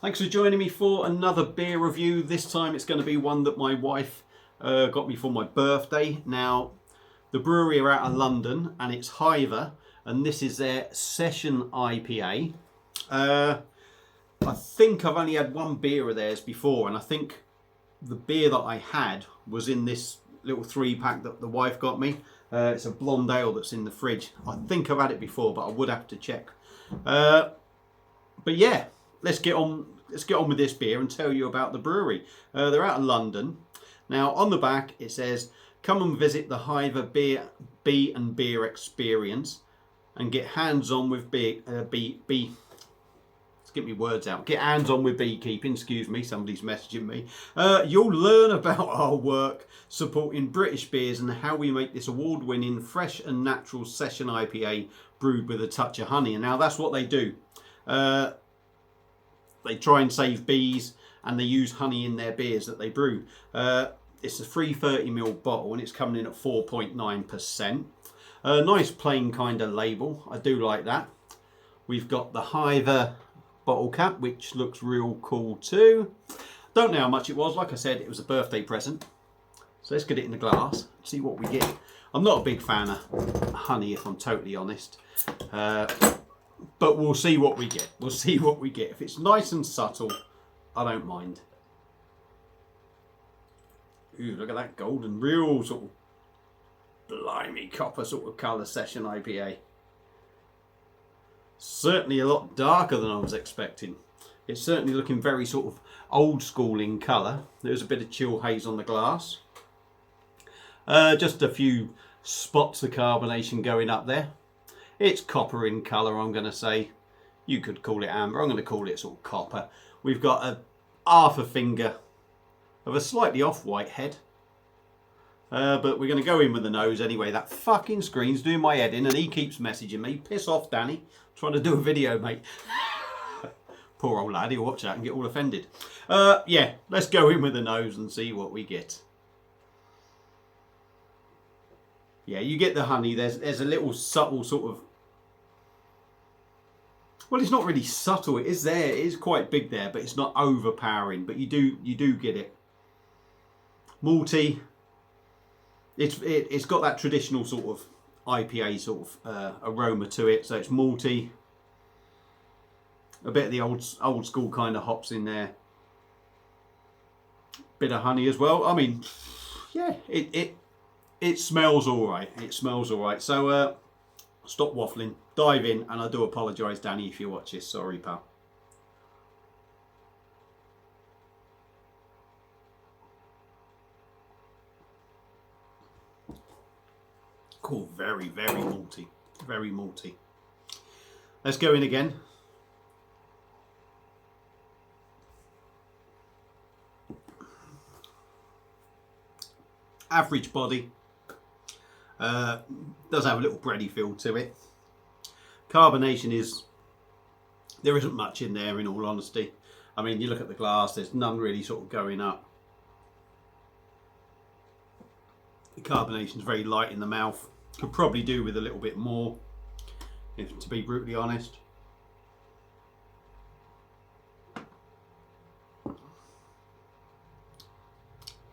Thanks for joining me for another beer review. This time it's going to be one that my wife got me for my birthday. Now, the brewery are out of London and it's Hiver, and this is their Session IPA. I think I've only had one beer of theirs before, and I think the beer that I had was in this little 3-pack that the wife got me. It's a blonde ale that's in the fridge. I think I've had it before, but I would have to check. But yeah, let's get on with this beer and tell you about the brewery. They're out of London. Now on the back it says, "Come and visit the Hiver Bee and Beer experience and get hands-on with Let's get me words out. Get hands-on with beekeeping." Excuse me, somebody's messaging me. "You'll learn about our work supporting British beers and how we make this award-winning, fresh and natural Session IPA brewed with a touch of honey." And now that's what they do. They try and save bees, and they use honey in their beers that they brew. It's a 330ml bottle, and it's coming in at 4.9%. Nice plain kind of label. I do like that. We've got the Hiver bottle cap, which looks real cool too. Don't know how much it was. Like I said, it was a birthday present. So let's get it in the glass, see what we get. I'm not a big fan of honey, if I'm totally honest. But we'll see what we get. We'll see what we get. If it's nice and subtle, I don't mind. Ooh, look at that golden, real sort of blimey copper sort of colour Session IPA. Certainly a lot darker than I was expecting. It's certainly looking very sort of old school in colour. There's a bit of chill haze on the glass. Just a few spots of carbonation going up there. It's copper in colour, I'm going to say. You could call it amber. I'm going to call it sort of copper. We've got a half a finger of a slightly off-white head. But we're going to go in with the nose anyway. That fucking screen's doing my head in, and he keeps messaging me. Piss off, Danny. Trying to do a video, mate. Poor old lad, he'll watch that and get all offended. Yeah, let's go in with the nose and see what we get. Yeah, you get the honey. There's a little subtle sort of... Well, it's not really subtle. It is there. It is quite big there, but it's not overpowering. But you do get it. Malty. It's got that traditional sort of IPA sort of aroma to it. So it's malty. A bit of the old school kind of hops in there. Bit of honey as well. I mean, yeah, it smells all right. It smells all right. So stop waffling, dive in, and I do apologise, Danny, if you watch this. Sorry, pal. Cool, very, very malty. Very malty. Let's go in again. Average body. Does have a little bready feel to it. Carbonation is... There isn't much in there, in all honesty. I mean, you look at the glass, there's none really sort of going up. The carbonation's very light in the mouth. Could probably do with a little bit more, if to be brutally honest.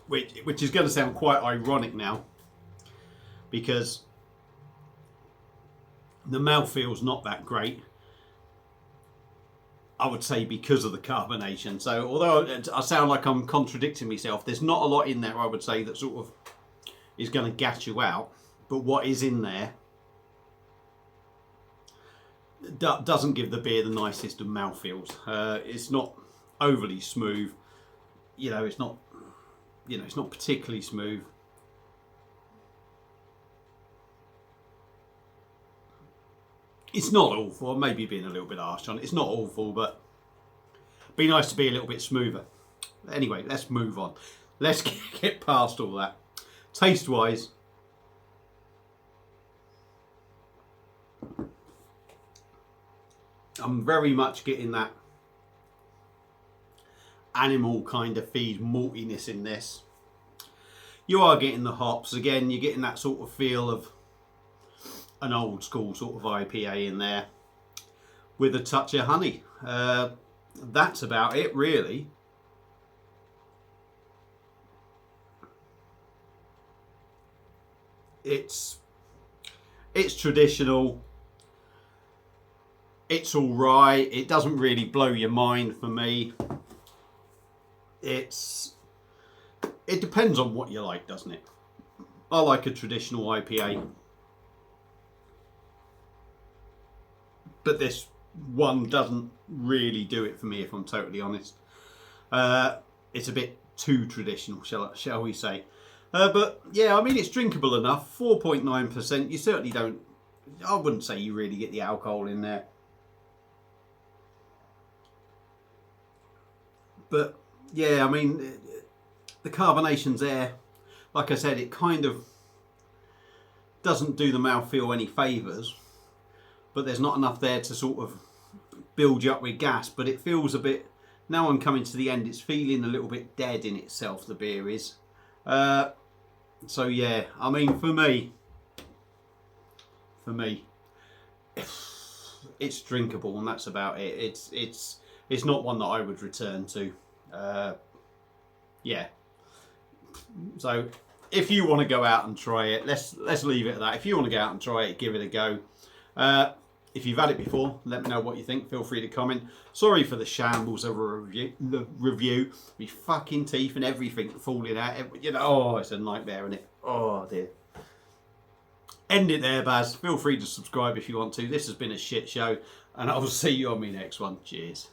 Which is going to sound quite ironic now, because the mouthfeel's not that great, I would say, because of the carbonation. So although I sound like I'm contradicting myself, there's not a lot in there, I would say, that sort of is going to gas you out. But what is in there doesn't give the beer the nicest of mouthfeels. It's not overly smooth. It's not particularly smooth. It's not awful. I may be being a little bit harsh on it. It's not awful, but it'd be nice to be a little bit smoother. Anyway, let's move on. Let's get past all that. Taste-wise, I'm very much getting that animal kind of feed maltiness in this. You are getting the hops. Again, you're getting that sort of feel of an old school sort of IPA in there with a touch of honey. that's about it, really. It's traditional. It's all right. It doesn't really blow your mind for me. It depends on what you like, doesn't it? I like a traditional IPA, but this one doesn't really do it for me, if I'm totally honest. It's a bit too traditional, shall we say. But yeah, I mean, it's drinkable enough. 4.9%. You certainly don't, I wouldn't say you really get the alcohol in there. But yeah, I mean, the carbonation's there. Like I said, it kind of doesn't do the mouthfeel any favours, but there's not enough there to sort of build you up with gas. But it feels a bit, now I'm coming to the end, it's feeling a little bit dead in itself, the beer is. So yeah, I mean, for me, it's drinkable, and that's about it. It's not one that I would return to. Yeah. So if you want to go out and try it, let's leave it at that. If you want to go out and try it, give it a go. If you've had it before, let me know what you think. Feel free to comment. Sorry for the shambles of a review. Me fucking teeth and everything falling out. You know, oh, it's a nightmare, isn't it? Oh dear. End it there, Baz. Feel free to subscribe if you want to. This has been a shit show, and I will see you on my next one. Cheers.